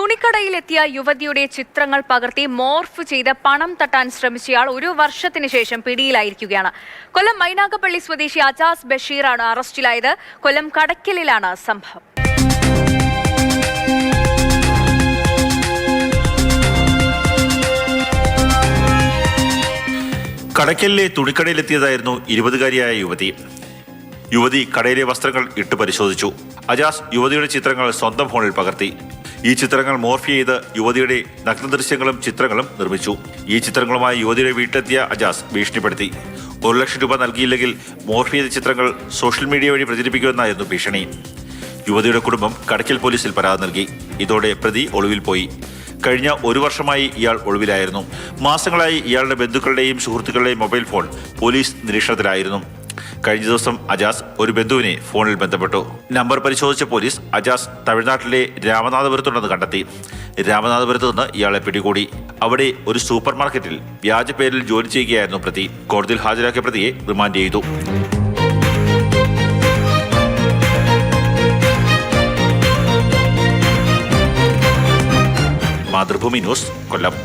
തുണിക്കടയിലെത്തിയ യുവതിയുടെ ചിത്രങ്ങൾ പകർത്തി മോർഫ് ചെയ്ത് പണം തട്ടാൻ ശ്രമിച്ചയാൾ 1 വർഷത്തിന് ശേഷം പിടിയിലായിരിക്കുകയാണ്. കൊല്ലം മൈനാഗപ്പള്ളി സ്വദേശി അജാസ് ബഷീറാണ് അറസ്റ്റിലായത്. കൊല്ലം കടയ്ക്കലിലാണ് സംഭവം. കടയ്ക്കലിലെ തുണിക്കടയിലെത്തിയതായിരുന്നു 20കാരിയായ യുവതി കടയിലെ വസ്ത്രങ്ങൾ ഇട്ട് പരിശോധിച്ചു. അജാസ് യുവതിയുടെ ചിത്രങ്ങൾ സ്വന്തം ഫോണിൽ പകർത്തി. ഈ ചിത്രങ്ങൾ മോർഫ് ചെയ്ത് യുവതിയുടെ നഗ്നദൃശ്യങ്ങളും ചിത്രങ്ങളും നിർമ്മിച്ചു. ഈ ചിത്രങ്ങളുമായി യുവതിയുടെ വീട്ടിലെത്തിയ അജാസ് ഭീഷണിപ്പെടുത്തി. 1 ലക്ഷം രൂപ നൽകിയില്ലെങ്കിൽ മോർഫ് ചെയ്ത ചിത്രങ്ങൾ സോഷ്യൽ മീഡിയ വഴി പ്രചരിപ്പിക്കുമെന്നായിരുന്നു ഭീഷണി. യുവതിയുടെ കുടുംബം കടയ്ക്കൽ പോലീസിൽ പരാതി നൽകി. ഇതോടെ പ്രതി ഒളിവിൽ പോയി. കഴിഞ്ഞ 1 വർഷമായി ഇയാൾ ഒളിവിലായിരുന്നു. മാസങ്ങളായി ഇയാളുടെ ബന്ധുക്കളുടെയും സുഹൃത്തുക്കളുടെയും മൊബൈൽ ഫോൺ പോലീസ് നിരീക്ഷണത്തിലായിരുന്നു. കഴിഞ്ഞ ദിവസം അജാസ് ഒരു ബന്ധുവിനെ ഫോണിൽ ബന്ധപ്പെട്ടു. നമ്പർ പരിശോധിച്ച പോലീസ് അജാസ് തമിഴ്നാട്ടിലെ രാമനാഥപുരത്തുണ്ടെന്ന് കണ്ടെത്തി. രാമനാഥപുരത്ത് നിന്ന് ഇയാളെ പിടികൂടി. അവിടെ ഒരു സൂപ്പർ മാർക്കറ്റിൽ വ്യാജ പേരിൽ ജോലി ചെയ്യുകയായിരുന്നു പ്രതി. കോടതിയിൽ ഹാജരാക്കിയ പ്രതിയെ റിമാൻഡ് ചെയ്തു. മാതൃഭൂമി ന്യൂസ്, കൊല്ലം.